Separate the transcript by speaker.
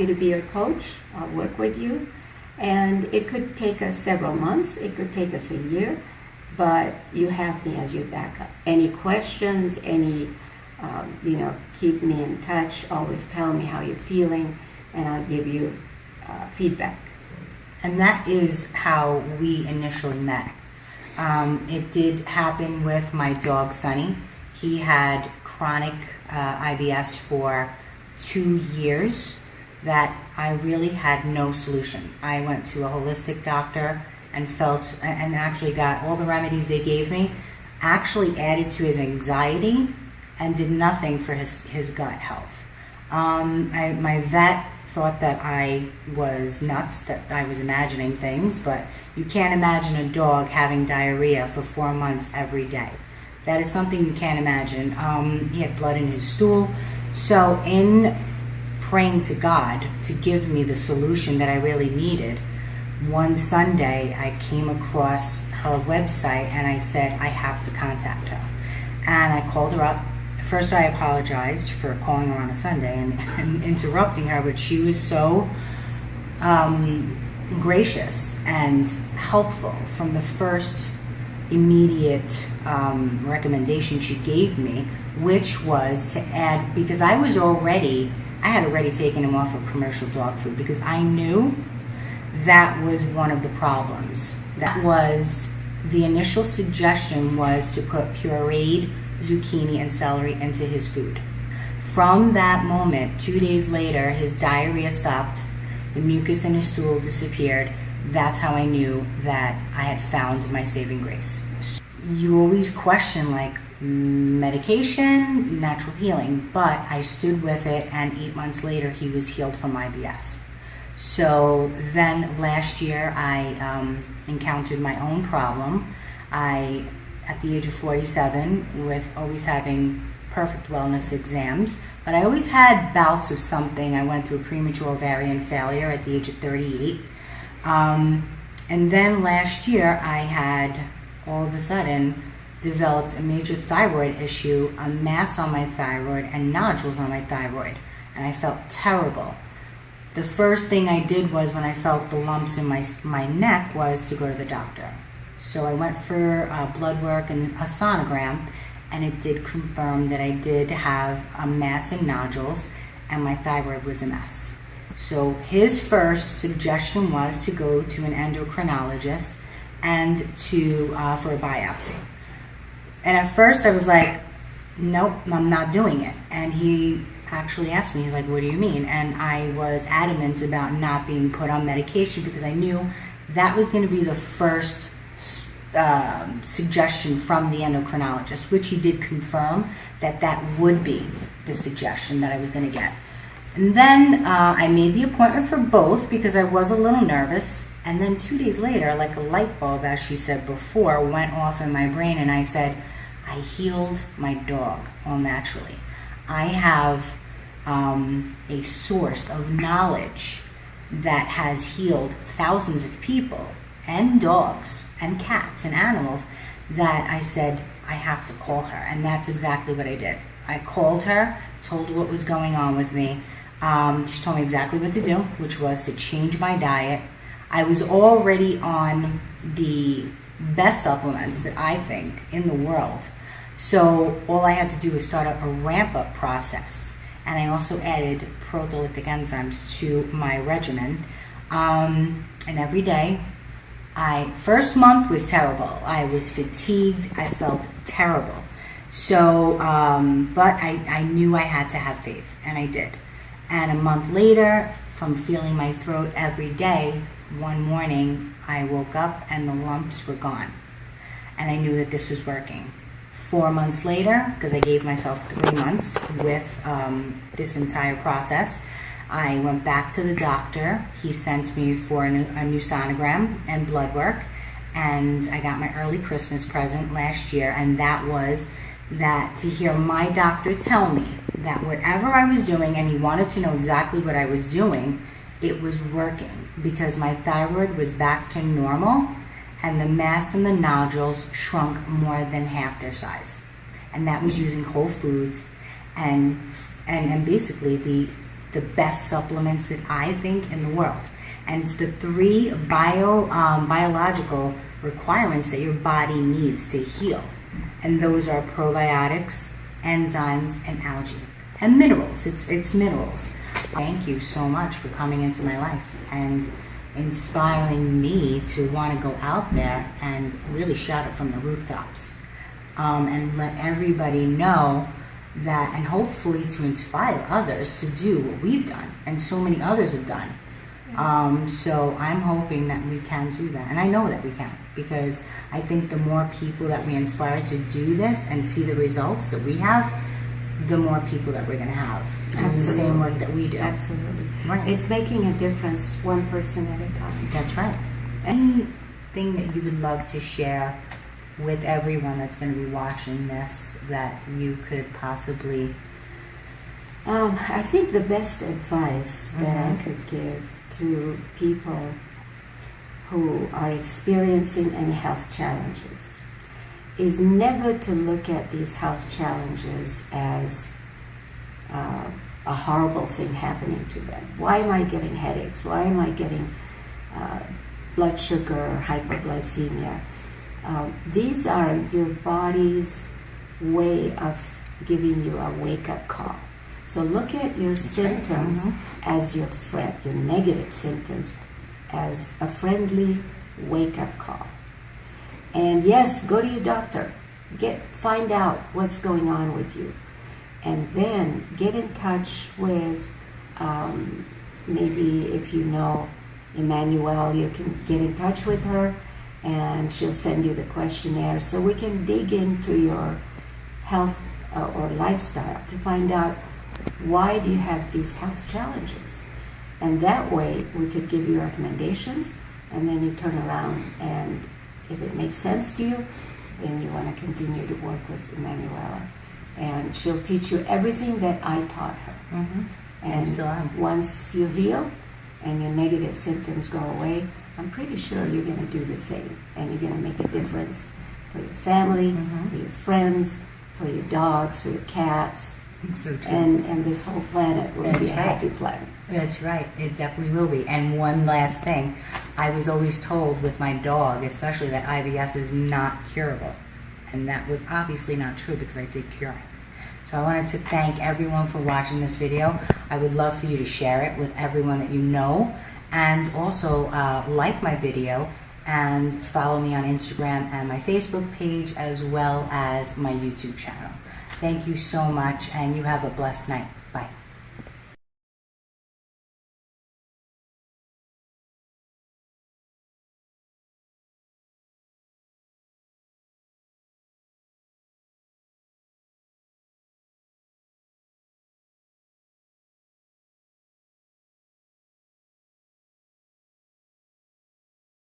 Speaker 1: happy to be your coach. I'll work with you. And it could take us several months. It could take us a year. But you have me as your backup. Any questions, keep me in touch. Always tell me how you're feeling, and I'll give you feedback.
Speaker 2: And that is how we initially met. It did happen with my dog, Sunny. He had chronic IBS for 2 years that I really had no solution. I went to a holistic doctor and actually got all the remedies they gave me, actually added to his anxiety and did nothing for his gut health. My vet thought that I was nuts, that I was imagining things, but you can't imagine a dog having diarrhea for 4 months every day. That is something you can't imagine. He had blood in his stool. So in praying to God to give me the solution that I really needed, one Sunday I came across her website and I said, I have to contact her. And I called her up. First, I apologized for calling her on a Sunday and interrupting her, but she was so gracious and helpful from the first immediate recommendation she gave me, which was to add, because I had already taken him off of commercial dog food because I knew that was one of the problems. That was, the initial suggestion was to put pureed zucchini and celery into his food. From that moment, 2 days later, his diarrhea stopped, the mucus in his stool disappeared. That's how I knew that I had found my saving grace. You always question, like, medication, natural healing, but I stood with it, and 8 months later, he was healed from IBS. So then last year, I encountered my own problem. At the age of 47, with always having perfect wellness exams, but I always had bouts of something. I went through premature ovarian failure at the age of 38. And then last year, I had all of a sudden developed a major thyroid issue, a mass on my thyroid, and nodules on my thyroid, and I felt terrible. The first thing I did was, when I felt the lumps in my neck, was to go to the doctor. So I went for blood work and a sonogram, and it did confirm that I did have a mass and nodules, and my thyroid was a mess. So his first suggestion was to go to an endocrinologist and for a biopsy. And at first I was like, nope, I'm not doing it. And he actually asked me, he's like, what do you mean? And I was adamant about not being put on medication because I knew that was going to be the first suggestion from the endocrinologist, which he did confirm that would be the suggestion that I was going to get. And then I made the appointment for both because I was a little nervous. And then 2 days later, like a light bulb, as she said before, went off in my brain, and I said, I healed my dog all naturally. I have a source of knowledge that has healed thousands of people and dogs and cats and animals, that I said, I have to call her. And that's exactly what I did. I called her, told her what was going on with me. She told me exactly what to do, which was to change my diet. I was already on the best supplements that I think in the world. So all I had to do was start a ramp-up process. And I also added proteolytic enzymes to my regimen. And every day, first month was terrible. I was fatigued. I felt terrible. So, but I knew I had to have faith, and I did. And a month later, from feeling my throat every day, one morning I woke up and the lumps were gone. And I knew that this was working. 4 months later, because I gave myself 3 months with this entire process, I went back to the doctor. He sent me for a new sonogram and blood work, and I got my early Christmas present last year, and that was that to hear my doctor tell me that whatever I was doing, and he wanted to know exactly what I was doing, it was working, because my thyroid was back to normal, and the mass and the nodules shrunk more than half their size. And that was using whole foods and basically the the best supplements that I think in the world. And it's the 3 biological requirements that your body needs to heal. And those are probiotics, enzymes, and algae. And minerals. It's minerals. Thank you so much for coming into my life and inspiring me to want to go out there and really shout it from the rooftops. And let everybody know that, and hopefully to inspire others to do what we've done and so many others have done. So I'm hoping that we can do that, and I know that we can, because I think the more people that we inspire to do this and see the results that we have, the more people that we're going to have doing the same work that we do.
Speaker 1: Absolutely.
Speaker 2: Right.
Speaker 1: It's making a difference one person at a time.
Speaker 2: That's right. Anything that you would love to share with everyone that's going to be watching this that you could possibly...
Speaker 1: I think the best advice that I could give to people who are experiencing any health challenges is never to look at these health challenges as a horrible thing happening to them. Why am I getting headaches? Why am I getting blood sugar, hyperglycemia? These are your body's way of giving you a wake-up call. So look at your symptoms as your friend, your negative symptoms as a friendly wake-up call. And yes, go to your doctor. Find out what's going on with you. And then get in touch with, maybe if you know Emmanuel, you can get in touch with her and she'll send you the questionnaire so we can dig into your health or lifestyle to find out why do you have these health challenges. And that way we could give you recommendations, and then you turn around, and if it makes sense to you, then you want to continue to work with Emanuela. And she'll teach you everything that I taught her. And once you heal and your negative symptoms go away, I'm pretty sure you're going to do the same. And you're going to make a difference for your family, for your friends, for your dogs, for your cats.
Speaker 2: So true.
Speaker 1: And this whole planet will be a happy planet.
Speaker 2: That's right. It definitely will be. And one last thing. I was always told with my dog, especially, that IBS is not curable. And that was obviously not true because I did cure it. So I wanted to thank everyone for watching this video. I would love for you to share it with everyone that you know. And also like my video and follow me on Instagram and my Facebook page, as well as my YouTube channel. Thank you so much, and you have a blessed night. Bye.